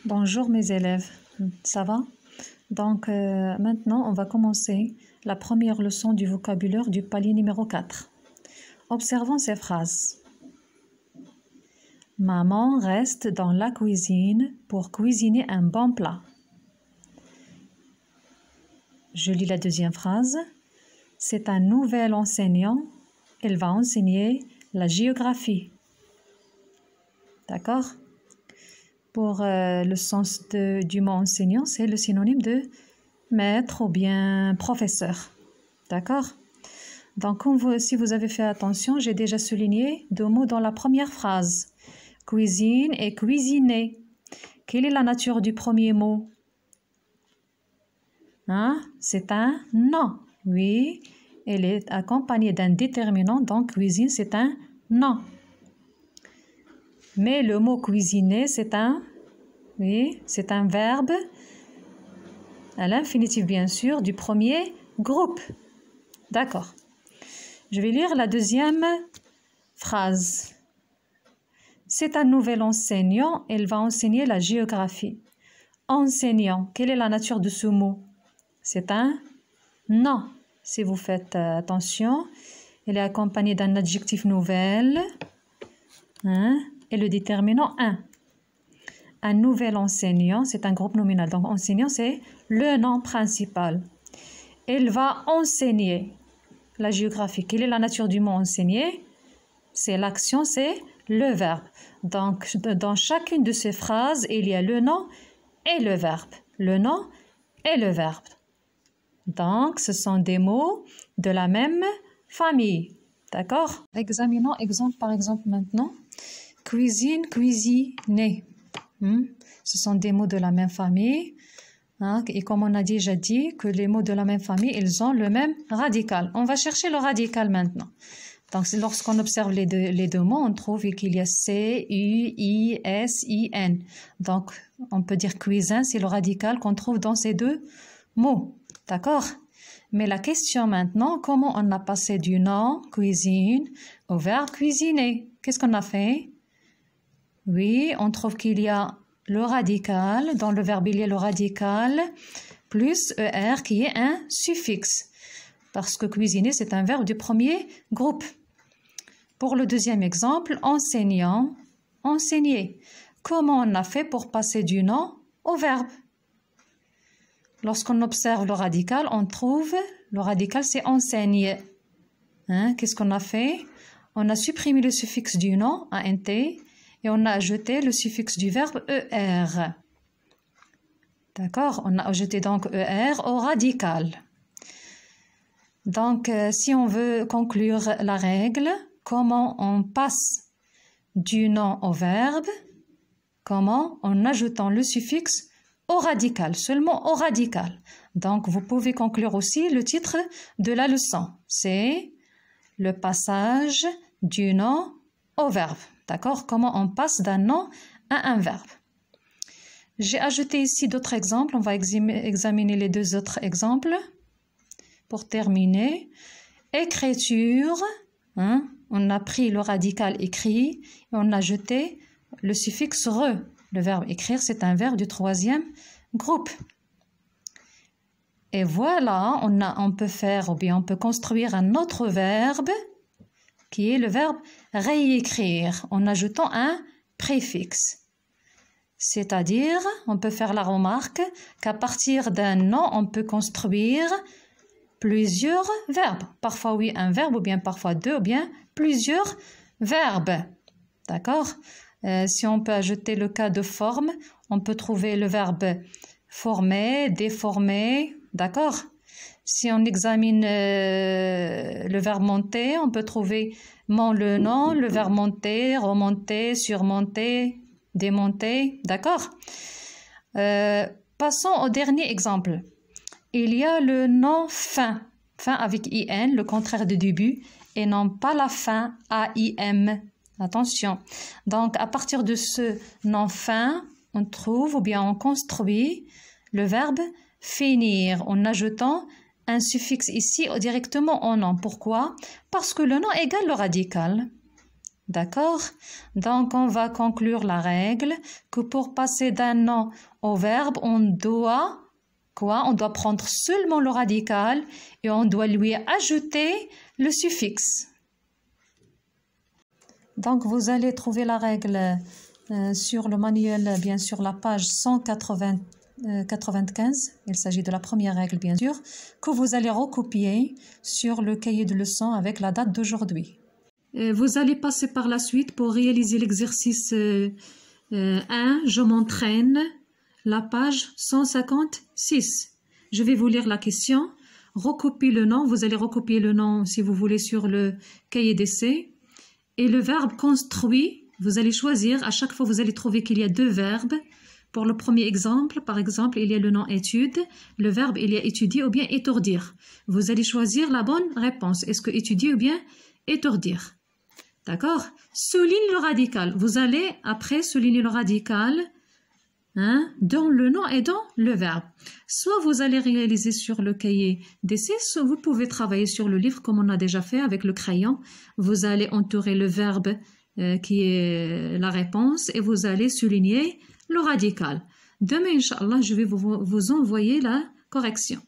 Bonjour mes élèves, ça va? Donc maintenant on va commencer la première leçon du vocabulaire du palier numéro 4. Observons ces phrases. Maman reste dans la cuisine pour cuisiner un bon plat. Je lis la deuxième phrase. C'est un nouvel enseignant, il va enseigner la géographie. D'accord? Pour le sens du mot enseignant, c'est le synonyme de maître ou bien professeur. D'accord? Donc, si vous avez fait attention, j'ai déjà souligné deux mots dans la première phrase. Cuisine et cuisiner. Quelle est la nature du premier mot? Hein? C'est un nom. Oui, elle est accompagnée d'un déterminant, donc cuisine, c'est un nom. Mais le mot cuisiner, c'est un verbe à l'infinitif, bien sûr, du premier groupe. D'accord. Je vais lire la deuxième phrase. C'est un nouvel enseignant, il va enseigner la géographie. Enseignant, quelle est la nature de ce mot? C'est un nom. Si vous faites attention, il est accompagné d'un adjectif nouvel. Et le déterminant un. Un nouvel enseignant, c'est un groupe nominal. Donc, enseignant, c'est le nom principal. Il va enseigner la géographie. Quelle est la nature du mot enseigner? C'est l'action, c'est le verbe. Donc, dans chacune de ces phrases, il y a le nom et le verbe. Le nom et le verbe. Donc, ce sont des mots de la même famille. D'accord? Examinons exemple par exemple maintenant. Cuisine, cuisiner. Ce sont des mots de la même famille. Et comme on a déjà dit que les mots de la même famille, ils ont le même radical. On va chercher le radical maintenant. Donc, lorsqu'on observe les deux mots, on trouve qu'il y a C-U-I-S-I-N. Donc, on peut dire cuisine, c'est le radical qu'on trouve dans ces deux mots. D'accord? Mais la question maintenant, comment on a passé du nom cuisine au verbe cuisiner? Qu'est-ce qu'on a fait? Oui, on trouve qu'il y a le radical. Dans le verbe, il y a le radical plus ER qui est un suffixe. Parce que cuisiner, c'est un verbe du premier groupe. Pour le deuxième exemple, enseignant, enseigner. Comment on a fait pour passer du nom au verbe? Lorsqu'on observe le radical, on trouve le radical, c'est enseigne. Qu'est-ce qu'on a fait? On a supprimé le suffixe du nom, ANT, et on a ajouté le suffixe du verbe ER. D'accord? On a ajouté donc ER au radical. Donc, si on veut conclure la règle, comment on passe du nom au verbe? Comment? En ajoutant le suffixe au radical, seulement au radical. Donc, vous pouvez conclure aussi le titre de la leçon. C'est le passage du nom au verbe. D'accord? Comment on passe d'un nom à un verbe. J'ai ajouté ici d'autres exemples. On va examiner les deux autres exemples. Pour terminer, écriture. On a pris le radical écrit et on a ajouté le suffixe re. Le verbe écrire, c'est un verbe du troisième groupe. Et voilà, on peut faire ou bien on peut construire un autre verbe qui est le verbe réécrire en ajoutant un préfixe. C'est-à-dire, on peut faire la remarque qu'à partir d'un nom, on peut construire plusieurs verbes. Parfois, oui, un verbe ou bien parfois deux ou bien plusieurs verbes. D'accord? Si on peut ajouter le cas de forme, on peut trouver le verbe former, déformer. D'accord? Si on examine le verbe monter, on peut trouver le nom, le verbe monter, remonter, surmonter, démonter. D'accord? Passons au dernier exemple. Il y a le nom fin. Fin avec IN, le contraire de début, et non pas la fin, AIM. Attention. Donc, à partir de ce nom fin, on trouve ou bien on construit le verbe finir en ajoutant un suffixe ici directement au nom. Pourquoi? Parce que le nom égale le radical. D'accord? Donc, on va conclure la règle que pour passer d'un nom au verbe, on doit quoi? On doit prendre seulement le radical et on doit lui ajouter le suffixe. Donc, vous allez trouver la règle sur le manuel, bien sûr, la page 195. Il s'agit de la première règle, bien sûr, que vous allez recopier sur le cahier de leçons avec la date d'aujourd'hui. Vous allez passer par la suite pour réaliser l'exercice 1. Je m'entraîne, la page 156. Je vais vous lire la question. Recopiez le nom. Vous allez recopier le nom, si vous voulez, sur le cahier d'essai. Et le verbe construit, vous allez choisir. À chaque fois, vous allez trouver qu'il y a deux verbes. Pour le premier exemple, par exemple, il y a le nom étude. Le verbe, il y a étudier ou bien étourdir. Vous allez choisir la bonne réponse. Est-ce que étudier ou bien étourdir? D'accord? Souligne le radical. Vous allez après souligner le radical dans le nom et dans le verbe. Soit vous allez réaliser sur le cahier d'essai, soit vous pouvez travailler sur le livre comme on a déjà fait avec le crayon. Vous allez entourer le verbe qui est la réponse et vous allez souligner le radical. Demain, Inch'Allah, je vais vous envoyer la correction.